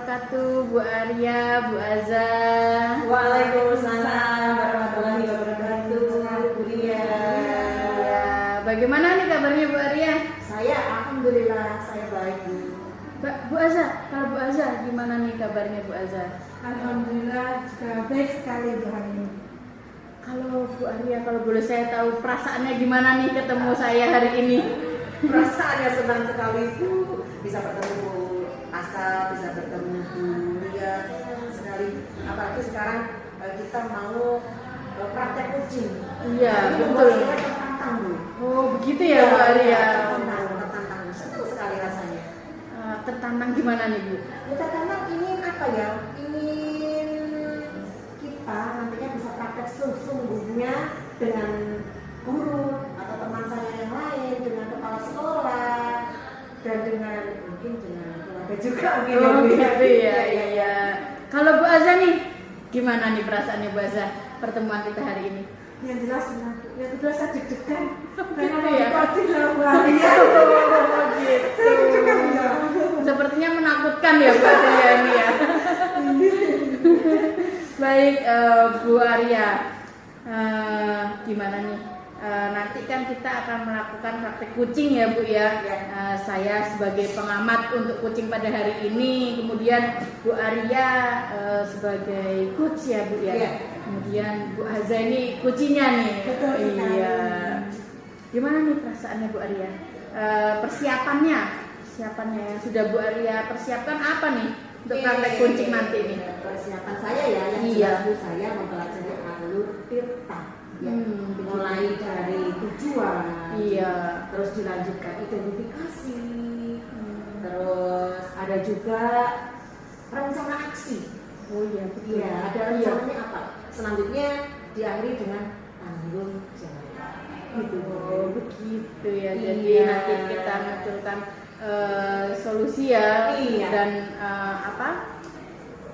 wabarakatuh, Bu Arya, Bu Aza. Waalaikumsalam warahmatullahi wabarakatuh, Bu Ria. Ya, bagaimana nih kabarnya Bu Arya? Saya alhamdulillah saya baik, Bu. Bu Aza, kalau Bu Aza gimana nih kabarnya Bu Aza? Alhamdulillah juga baik sekali Bu hari ini. Kalau Bu Arya, kalau boleh saya tahu perasaannya gimana nih ketemu saya hari ini? Perasaannya senang sekali, Bu. Bisa bertemu Asa, bisa bertemu Bu Ria, senang sekali. Apalagi sekarang kita mau praktek kucing. Iya, betul. Saya tertantang, Bu. Oh, begitu ya Bu Arya. Tertantang, senang sekali rasanya. Tertantang gimana nih Bu? Kita karena ingin apa ya? Ingin kita nantinya bisa praktek sesungguhnya dengan guru atau teman saya yang lain, dengan kepala sekolah dan dengan mungkin dengan keluarga juga mungkin. Oh gitu ya, iya. Kalau Bu Aza nih, gimana nih perasaannya Bu Aza pertemuan kita hari ini? Yang jelas senang, yang kedua saya deg-degan karena Gitu mau ya? dikotin lah Bu hari ya. Oh gitu. Saya deg-degan ya. Sepertinya menakutkan ya Bu Arya ini ya. Baik Bu Arya, gimana nih? Nanti kan kita akan melakukan praktek kucing ya Bu ya. Saya sebagai pengamat untuk kucing pada hari ini, kemudian Bu Arya sebagai coach ya Bu ya. Iya. Kemudian Bu Aza ini kucingnya nih. Betul sekali. Iya. Gimana nih perasaannya Bu Arya? Persiapannya yang sudah Bu Arya persiapkan apa nih untuk praktek kucing nanti nih? Persiapan saya ya, yang Iya. jelas Bu, saya mempelajari alur tirta. Ya. Mulai dari tujuan, Iya. terus dilanjutkan identifikasi, terus ada juga rencana aksi. Oh iya betul. Iya, ada rencananya apa? Selanjutnya diakhiri dengan tanggung jawab. Gitu. Oh begitu ya. Iya. Jadi nanti kita munculkan solusi ya. Iya. Dan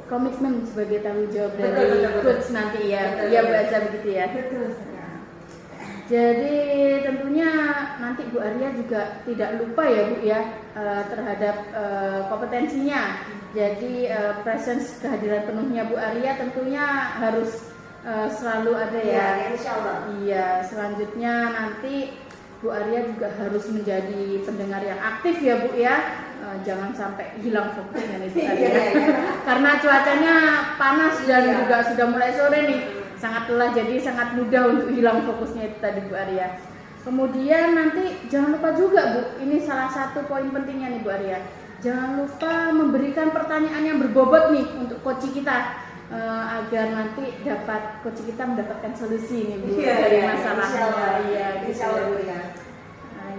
komitmen sebagai tanggung jawab dari Betul. coach nanti ya. Betul. Iya Bu Aza begitu ya. Betul sekali. Jadi tentunya nanti Bu Arya juga tidak lupa ya Bu ya terhadap kompetensinya. Jadi presence kehadiran penuhnya Bu Arya tentunya harus selalu ada ya. Insya Allah. Iya, selanjutnya nanti Bu Arya juga harus menjadi pendengar yang aktif ya Bu ya. Jangan sampai hilang fokusnya nih Bu Arya. Karena cuacanya panas dan juga sudah mulai sore nih. Sangat lelah, jadi sangat mudah untuk hilang fokusnya itu tadi Bu Arya. Kemudian nanti jangan lupa juga Bu, ini salah satu poin pentingnya nih Bu Arya. Jangan lupa memberikan pertanyaan yang berbobot nih untuk coach kita agar nanti coach kita mendapatkan solusi nih Bu dari masalahnya. Iya, Insya Allah, Bu ya.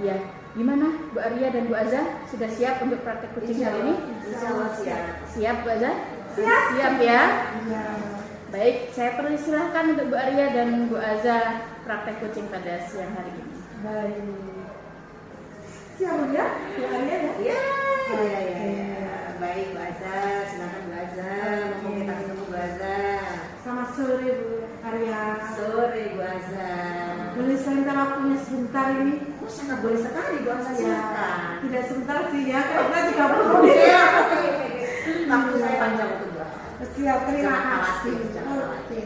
Iya. Gimana Bu Arya dan Bu Aza sudah siap untuk praktek kucing hari ini? Insya Allah siap. Siap Bu Aza? Siap. Siap ya. Iya. Baik, saya persilahkan untuk Bu Arya dan Bu Aza praktek kucing pada siang hari ini. Baik. Siap Bu ya? Bu Arya ya? Iya. Baik, Bu Aza. Silakan Bu Aza. Mau kita ketemu Bu Aza. Selamat sore Bu Arya. Sore, Bu Aza. Boleh saya minta waktunya sebentar ini? Oh, sangat boleh sekali Bu Aza, silakan. Tidak sebentar sih ya, karena 30 menit. Iya. Waktu saya panjang untuk Bu Aza. Siap, terima Jangan khawatir, kasih. jangan Oke,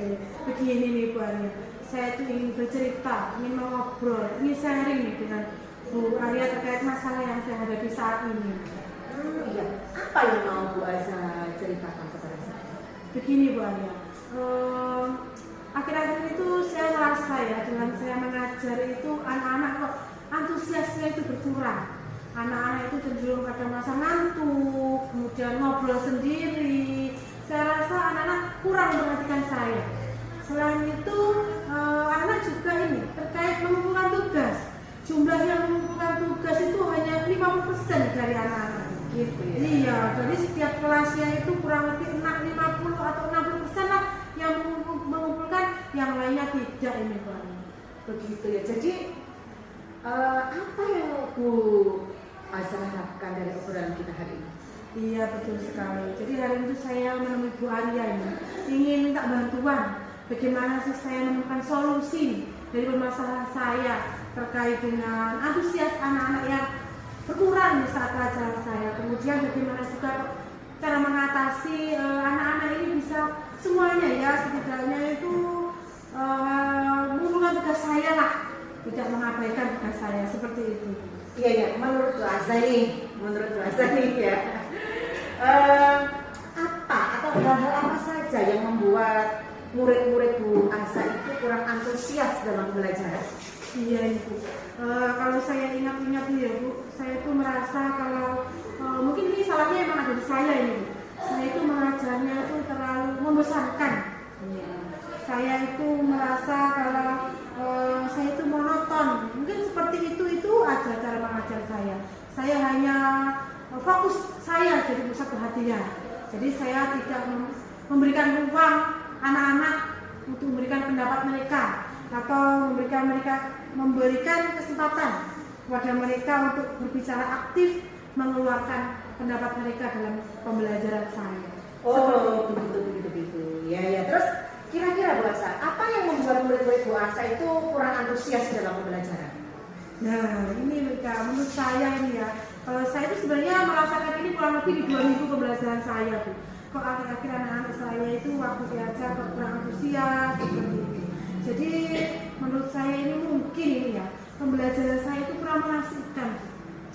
begini nih Bu Arya. Saya tuh ingin bercerita, ingin ngobrol, ingin sharing nih dengan Bu Arya terkait masalah yang saya hadapi saat ini. Iya. Apa yang mau Bu Aza ceritakan kepada saya? Begini Bu Arya, akhir-akhir itu saya merasa ya dengan saya mengajar itu anak-anak kok antusiasnya itu berkurang. Anak-anak itu cenderung kadang merasa ngantuk, kemudian ngobrol sendiri. Saya rasa anak-anak kurang memperhatikan saya. Selain itu, anak juga ini terkait mengumpulkan tugas. Jumlah yang mengumpulkan tugas itu hanya 50% dari anak-anak. Gitu ya. Iya, jadi setiap kelasnya itu kurang lebih 50 atau 60% lah yang mengumpulkan, yang lainnya tidak ini Pak. Begitu ya. Jadi apa yang Bu Aza harapkan dari obrolan kita hari ini? Iya betul sekali. Jadi hari itu saya menemui Bu Arya ini ingin minta bantuan. Bagaimana sih saya menemukan solusi dari permasalahan saya terkait dengan antusias anak-anak yang berkurang di saat pelajaran saya. Kemudian bagaimana juga cara mengatasi motivasi anak-anak ini bisa semuanya ya, setidaknya itu mengumpulkan tugas saya lah, tidak mengabaikan tugas saya, seperti itu. Iya ya, menurut Bu Asa nih ya, apa atau hal-hal apa saja yang membuat murid-murid Bu Asa itu kurang antusias dalam belajar? Iya Ibu, kalau saya ingat-ingat ya Bu, saya itu merasa kalau mungkin ini salahnya emang ada di saya ini Bu. Saya itu mengajarnya itu terlalu membesarkan. Saya itu merasa kalau saya itu monoton, mungkin seperti itu aja cara mengajar saya. Saya hanya fokus saya jadi pusat perhatian. Jadi saya tidak memberikan ruang anak-anak untuk memberikan pendapat mereka atau memberikan kesempatan kepada mereka untuk berbicara aktif, mengeluarkan pendapat mereka dalam pembelajaran saya. Oh, begitu. Ya. Terus kira-kira Bu Asa, apa yang membuat murid-murid Bu Asa itu kurang antusias dalam pembelajaran? Nah, ini mereka menurut saya ini ya. Kalau saya itu sebenarnya merasakan ini kurang lebih di 2 minggu pembelajaran saya Bu. Kok akhir-akhir anak-anak saya itu waktu diajar kok kurang antusias seperti itu. Jadi menurut saya ini mungkin ini ya, pembelajaran saya itu kurang mengasihkan.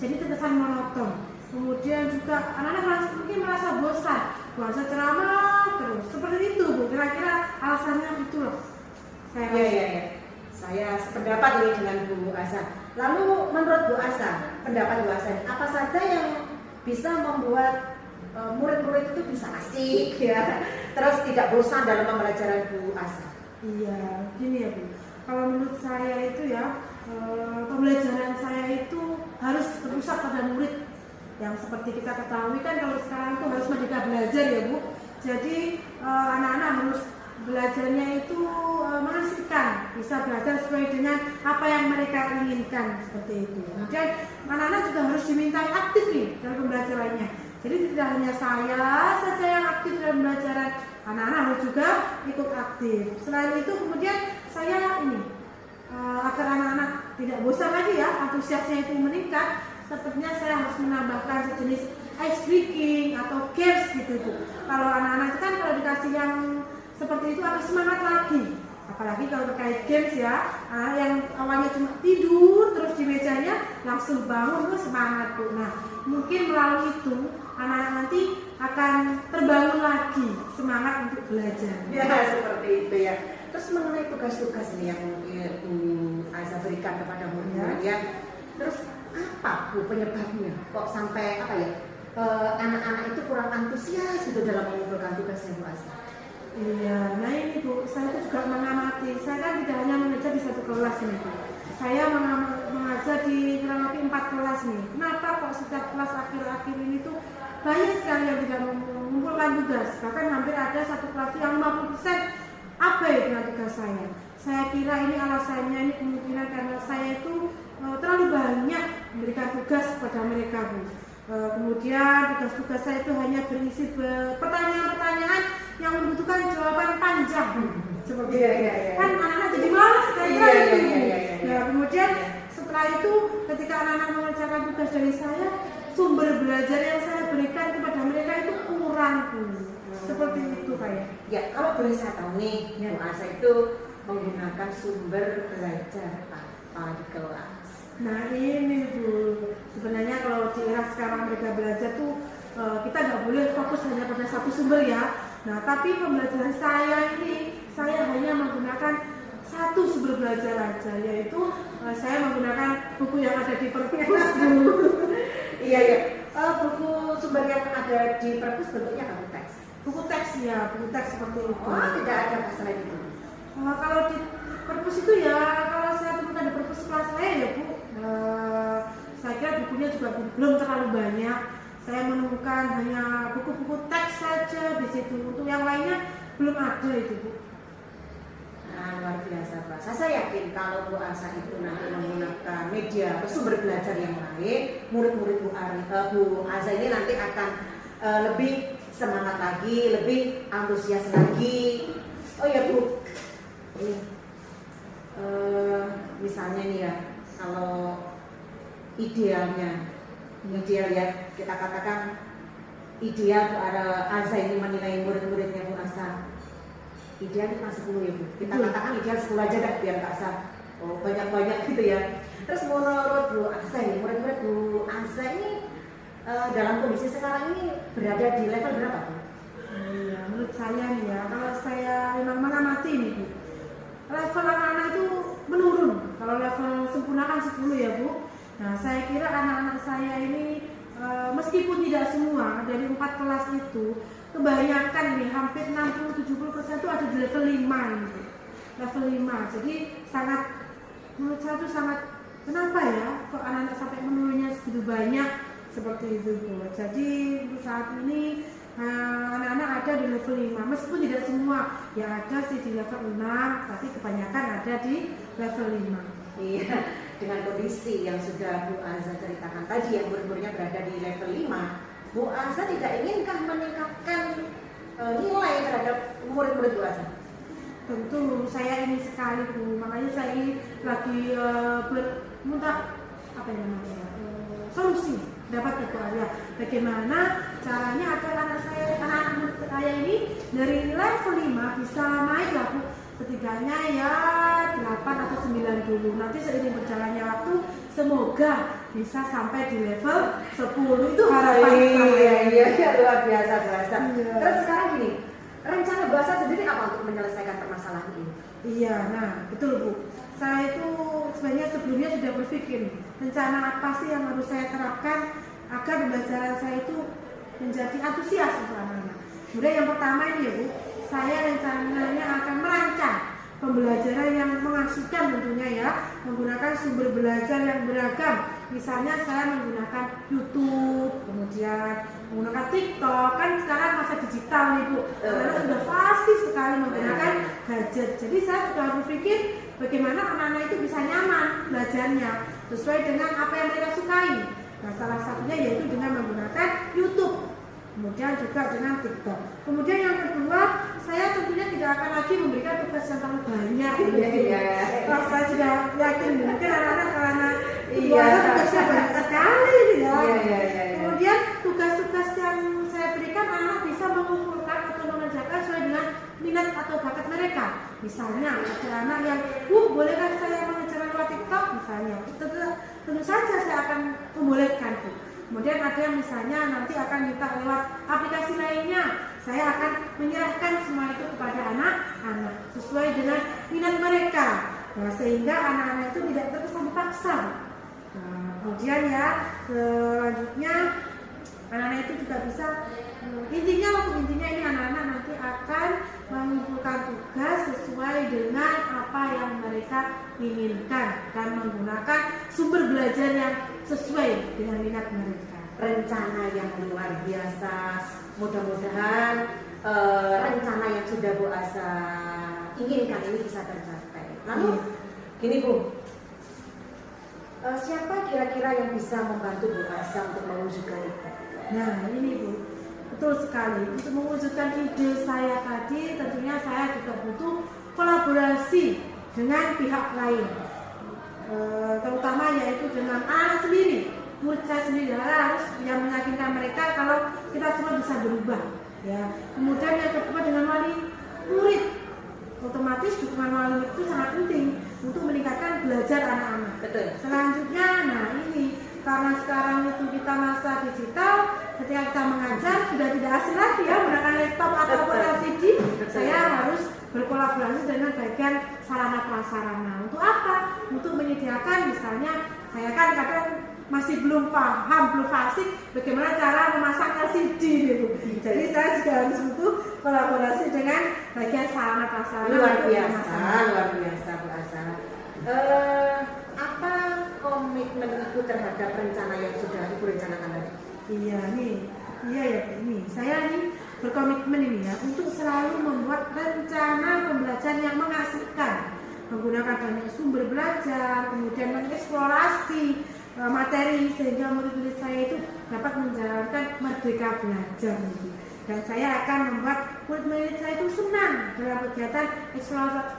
Jadi terkesan monoton. Kemudian juga anak-anak mungkin merasa bosan. Bahasa ceramah terus. Seperti itu Bu. Kira-kira alasannya itu loh. Iya. Saya sependapat ini dengan Bu Asa. Lalu menurut Bu Asa, pendapat Bu Asa, apa saja yang bisa membuat murid-murid itu bisa asik ya, terus tidak bosan dalam pembelajaran Bu Asa? Iya, gini ya Bu. Kalau menurut saya itu ya, pembelajaran saya itu harus berpusat pada murid. Yang seperti kita ketahui kan kalau sekarang itu harus merdeka belajar ya Bu. Jadi anak-anak harus belajarnya itu mengasihkan, bisa belajar sesuai dengan apa yang mereka inginkan, seperti itu. Kemudian anak-anak juga harus dimintai aktif nih dalam pembelajarannya. Jadi tidak hanya saya saja yang aktif dalam pembelajaran, anak-anak harus juga ikut aktif. Selain itu kemudian saya ini agar anak-anak tidak bosan lagi ya, antusiasnya itu meningkat, sepertinya saya harus menambahkan sejenis ice breaking atau games gitu Bu. Kalau anak-anak itu kan kalau dikasih yang seperti itu akan semangat lagi. Apalagi kalau terkait games ya, yang awalnya cuma tidur terus di mejanya langsung bangun tuh semangat Bu. Nah, mungkin melalui itu anak-anak nanti akan terbangun lagi semangat untuk belajar. Ya, seperti itu ya. Terus mengenai tugas-tugas ini yang Bu Asa berikan kepada murid-murid ya. Terus apa Bu penyebabnya? Kok sampai anak-anak itu kurang antusias gitu dalam mengumpulkan tugasnya Bu Asa? Iya, nah ini Bu, saya itu juga mengamati. Saya kan tidak hanya mengajar di satu kelas ini Bu. Saya mengajar di kurang lebih 4 kelas nih. Kenapa kok setiap kelas akhir-akhir ini tuh banyak sekali yang tidak mengumpulkan tugas. Bahkan hampir ada satu kelas yang 50% abai dengan tugas saya. Saya kira ini alasannya, ini kemungkinan karena saya itu terlalu banyak memberikan tugas kepada mereka Bu. Kemudian tugas-tugas saya itu hanya berisi pertanyaan-pertanyaan yang membutuhkan jawaban panjang seperti itu. Kan anak-anak jadi malas kayak gitu. Nah, kemudian setelah itu ketika anak-anak mengerjakan tugas dari saya, sumber belajar yang saya berikan kepada mereka itu kurang Bu. Seperti itu kayak. Ya, kalau boleh saya tahu nih, Bu Asa itu menggunakan sumber belajar apa di kelas? Nah ini Bu, sebenarnya kalau di era sekarang mereka belajar tuh kita nggak boleh fokus hanya pada satu sumber ya. Nah tapi pembelajaran saya ini, saya hanya menggunakan satu sumber belajar aja, yaitu saya menggunakan buku yang ada di perpus Bu. Iya. Buku sumber yang ada di perpus bentuknya buku teks. Buku teks ya, buku teks seperti itu. Oh, tidak ada masalah itu. Kalau di perpus itu ya, kalau saya temukan di perpus kelas saya ya Bu, saya kira bukunya juga belum terlalu banyak. Saya menemukan hanya buku-buku teks saja di situ. Untuk yang lainnya belum ada itu Bu. Nah, luar biasa Pak. Saya yakin kalau Bu Asa itu nanti menggunakan media atau sumber belajar yang lain, murid-murid Bu Asa ini nanti akan lebih semangat lagi, lebih antusias lagi. Oh ya Bu, ini misalnya nih ya, kalau ideal ya kita katakan ideal Bu Aza ini menilai murid-muridnya Bu Asa? Ideal itu 10 ya Bu. Kita katakan ideal 10 aja dah biar nggak usah banyak-banyak gitu ya. Terus menurut Bu Asa ini, murid-murid Bu Asa ini dalam kondisi sekarang ini berada di level berapa Bu? Iya, menurut saya nih ya, kalau saya memang mengamati nih Bu, level anak-anak itu menurun. Kalau level sempurna kan 10 ya Bu. Nah, saya kira anak-anak saya ini meskipun tidak semua dari 4 kelas itu, kebanyakan nih hampir 60-70% itu ada di level 5 gitu. Level 5. Jadi sangat, menurut saya itu sangat, kenapa ya kok anak-anak sampai menurunnya segitu banyak seperti itu Bu. Jadi untuk saat ini anak-anak ada di level 5, meskipun tidak semua yang ada sih di level 6, tapi kebanyakan ada di level 5. Iya, dengan kondisi yang sudah Bu Aza ceritakan tadi yang murid-muridnya berada di level 5, Bu Aza tidak iginkah meningkatkan nilai terhadap murid-murid Bu Aza? Tentu saya ingin sekali Bu, makanya saya ini lagi minta apa yang namanya solusi dapat Bu Arya. Bagaimana caranya agar anak saya ini dari level 5 bisa naik lah Bu, setidaknya ya 8 atau 9 dulu. Nanti seiring berjalannya waktu semoga bisa sampai di level 10. Itu harapan saya. Iya, luar biasa Bu Aza. Iya. Terus sekarang gini, rencana Bu Aza sendiri apa untuk menyelesaikan permasalahan ini? Iya, nah betul Bu. Saya itu sebenarnya sebelumnya sudah berpikir rencana apa sih yang harus saya terapkan agar pembelajaran saya itu menjadi antusias untuk anak-anak. Kemudian yang pertama ini ya Bu, saya rencananya akan merancang pembelajaran yang mengasihkan tentunya ya, menggunakan sumber belajar yang beragam. Misalnya saya menggunakan YouTube, kemudian menggunakan TikTok, kan sekarang masa digital nih Bu, karena sudah fasih sekali menggunakan gadget. Jadi saya sudah berpikir bagaimana anak-anak itu bisa nyaman belajarnya sesuai dengan apa yang mereka sukai. Nah, salah satunya yaitu dengan menggunakan YouTube, kemudian juga dengan TikTok. Kemudian yang kedua, saya tentunya tidak akan lagi memberikan tugas yang terlalu banyak. Kalau saya sudah yakin mungkin anak-anak karena tugasnya banyak sekali ya. Kemudian tugas-tugas yang saya berikan anak bisa mengumpulkan atau mengerjakan sesuai dengan minat atau bakat mereka. Misalnya ada anak yang, bolehkah saya mengerjakan lewat TikTok misalnya? Tentu saja saya akan membolehkan Bu. Kemudian ada yang misalnya nanti akan minta lewat aplikasi lainnya, saya akan menyerahkan semua itu kepada anak-anak sesuai dengan minat mereka. Nah, sehingga anak-anak itu tidak terkesan dipaksa. Nah, kemudian ya selanjutnya anak-anak itu juga bisa intinya ini anak-anak nanti akan mengumpulkan tugas sesuai dengan apa yang mereka inginkan dan menggunakan sumber belajar yang sesuai dengan minat mereka. Rencana yang luar biasa, mudah-mudahan rencana yang sudah Bu Aza inginkan ini bisa tercapai. Lalu gini Bu, siapa kira-kira yang bisa membantu Bu Aza untuk mewujudkan itu? Nah ini Bu, betul sekali. Untuk mewujudkan ide saya tadi, tentunya saya juga butuh kolaborasi dengan pihak lain, terutama yaitu dengan anak sendiri, murid saya sendiri. Harus yang meyakinkan mereka kalau kita semua bisa berubah. Ya. Kemudian yang kedua dengan wali murid, otomatis dukungan wali murid itu sangat penting untuk meningkatkan belajar anak-anak. Betul. Selanjutnya, nah ini karena sekarang itu kita masa digital, ketika kita mengajar sudah tidak asing lagi ya menggunakan laptop ataupun LCD. Saya harus berkolaborasi dengan bagian sarana prasarana. Untuk apa? Untuk menyediakan misalnya, saya kan kadang masih belum paham, belum fasih bagaimana cara memasang LCD gitu. Jadi saya juga harus butuh kolaborasi dengan bagian sarana prasarana. Luar biasa Bu Aza. Apa komitmen Ibu terhadap rencana yang sudah Ibu rencanakan tadi? Iya ya ini. Saya nih berkomitmen ini ya untuk selalu membuat rencana pembelajaran yang mengasihkan, menggunakan banyak sumber belajar, kemudian mengeksplorasi materi sehingga murid-murid saya itu dapat menjalankan merdeka belajar gitu. Dan saya akan membuat murid-murid saya itu senang dalam kegiatan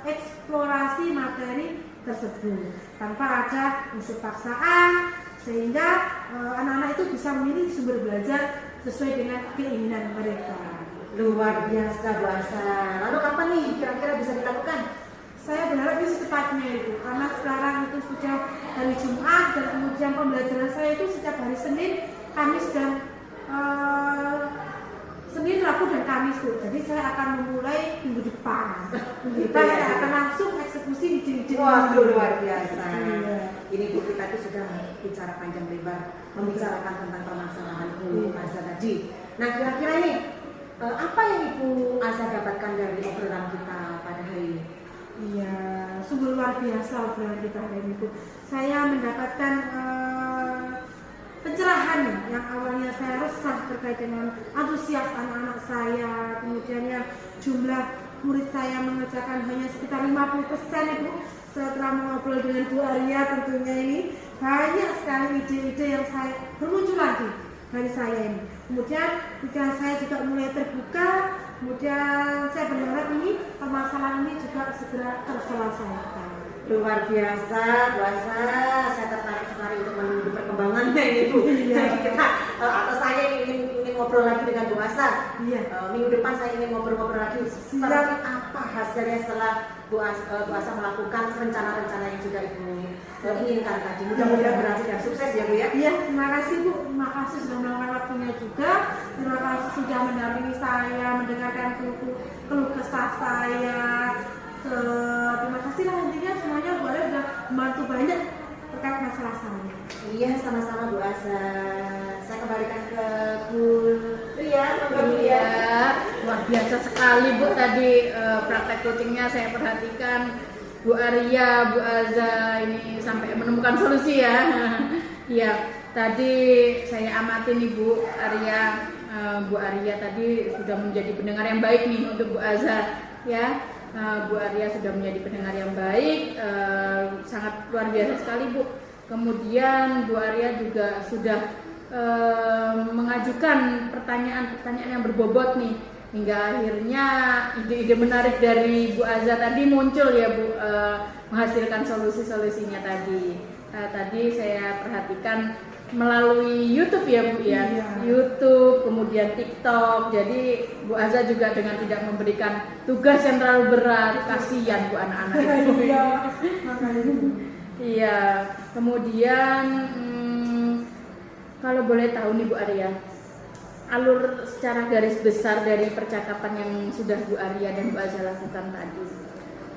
eksplorasi materi tersebut tanpa ada unsur paksaan, sehingga anak-anak itu bisa memilih sumber belajar sesuai dengan keinginan mereka. Luar biasa Bu Asa. Lalu kapan nih kira-kira bisa dilakukan? Saya berharap ini secepatnya itu, karena sekarang itu sudah hari Jumat dan kemudian pembelajaran saya itu setiap hari Senin, Kamis dan Senin, Rabu dan Kamis tuh. Jadi saya akan memulai minggu depan. Minggu depan saya akan langsung eksekusi di dinding. Wah, luar biasa. Iya. Ini Bu, kita tuh sudah bicara panjang lebar, membicarakan tentang permasalahan Bu Azza tadi. Nah, kira-kira nih apa yang Ibu Azza dapatkan dari obrolan kita pada hari ini? Iya, sungguh luar biasa obrolan kita hari ini Bu. Saya mendapatkan pencerahan nih, yang awalnya saya resah terkait dengan antusias anak-anak saya, kemudian yang jumlah murid saya mengerjakan hanya sekitar 50% Ibu. Setelah mengobrol dengan Bu Arya tentunya ini banyak sekali ide-ide yang saya bermunculan dari saya ini. Kemudian pikiran saya juga mulai terbuka, kemudian saya berharap ini permasalahan ini juga segera terselesaikan. Luar biasa, Bu Azza. Saya tertarik sekali untuk menunggu perkembangannya ini Bu. Jadi kita atau saya ingin ngobrol lagi dengan Bu Azza. Iya. Minggu depan saya ingin ngobrol-ngobrol lagi seperti apa hasilnya setelah Bu Azza melakukan rencana-rencana yang juga Ibu inginkan tadi. Mudah-mudahan berhasil dan sukses ya Bu ya. Iya, terima kasih Bu. Terima kasih sudah meluangkan waktunya juga. Terima kasih sudah mendampingi saya, mendengarkan keluh kesah saya. Terima kasih lah intinya semuanya Bu Arya sudah membantu banyak terkait masalah saya. Iya, sama-sama Bu Azza. Saya kembalikan ke Bu Ria. Iya, luar biasa sekali Bu tadi praktek coachingnya saya perhatikan. Bu Arya, Bu Azza ini sampai menemukan solusi ya. Iya, tadi saya amati nih Bu Arya, Bu Arya tadi sudah menjadi pendengar yang baik nih untuk Bu Azza ya. Bu Arya sudah menjadi pendengar yang baik, sangat luar biasa sekali Bu. Kemudian Bu Arya juga sudah mengajukan pertanyaan-pertanyaan yang berbobot nih, hingga akhirnya ide-ide menarik dari Bu Azza tadi muncul ya Bu, menghasilkan solusi-solusinya tadi. Tadi saya perhatikan melalui YouTube ya Bu ya, iya. YouTube, kemudian TikTok. Jadi Bu Azza juga dengan tidak memberikan tugas yang terlalu berat, kasihan Bu anak-anak itu. Iya, makanya. Iya, kemudian kalau boleh tahu nih Bu Arya, alur secara garis besar dari percakapan yang sudah Bu Arya dan Bu Azza lakukan tadi,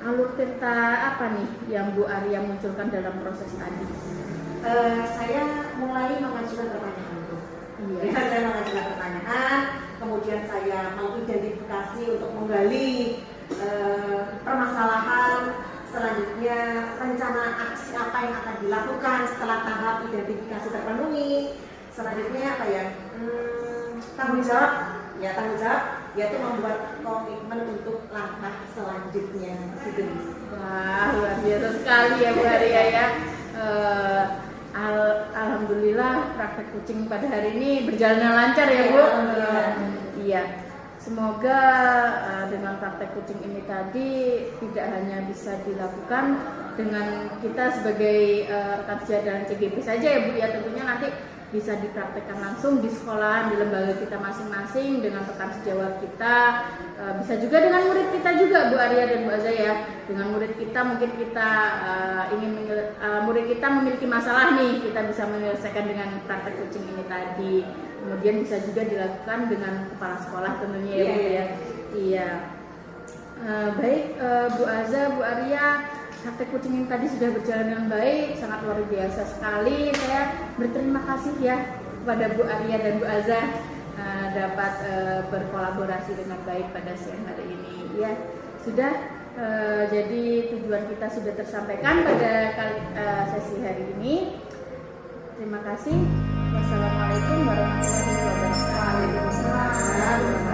alur cerita apa nih yang Bu Arya munculkan dalam proses tadi? Saya mulai mengajukan pertanyaan itu. Iya. Ya, saya mengajukan pertanyaan, kemudian saya mengidentifikasi untuk menggali permasalahan, selanjutnya rencana aksi apa yang akan dilakukan setelah tahap identifikasi terpenuhi. Selanjutnya apa ya? Tanggung jawab, yaitu membuat komitmen untuk langkah selanjutnya. Gitu. Wah, luar biasa sekali ya Bu Arya ya. Alhamdulillah praktek coaching pada hari ini berjalan lancar ya Bu. Iya. Semoga dengan praktek coaching ini tadi tidak hanya bisa dilakukan dengan kita sebagai rekan sejajar CGP saja ya Bu ya, tentunya nanti bisa dipraktekkan langsung di sekolah, di lembaga kita masing-masing dengan rekan sejawat kita, bisa juga dengan murid kita juga Bu Arya dan Bu Azza ya. Dengan murid kita mungkin kita murid kita memiliki masalah nih, kita bisa menyelesaikan dengan praktek coaching ini tadi. Kemudian bisa juga dilakukan dengan kepala sekolah tentunya ya Bu ya. Iya. Baik Bu Azza, Bu Arya, praktek coaching ini tadi sudah berjalan dengan baik, sangat luar biasa sekali. Saya berterima kasih ya kepada Bu Arya dan Bu Azza dapat berkolaborasi dengan baik pada siang hari ini. Ya, sudah. Jadi tujuan kita sudah tersampaikan pada sesi hari ini. Terima kasih. Wassalamualaikum warahmatullahi wabarakatuh.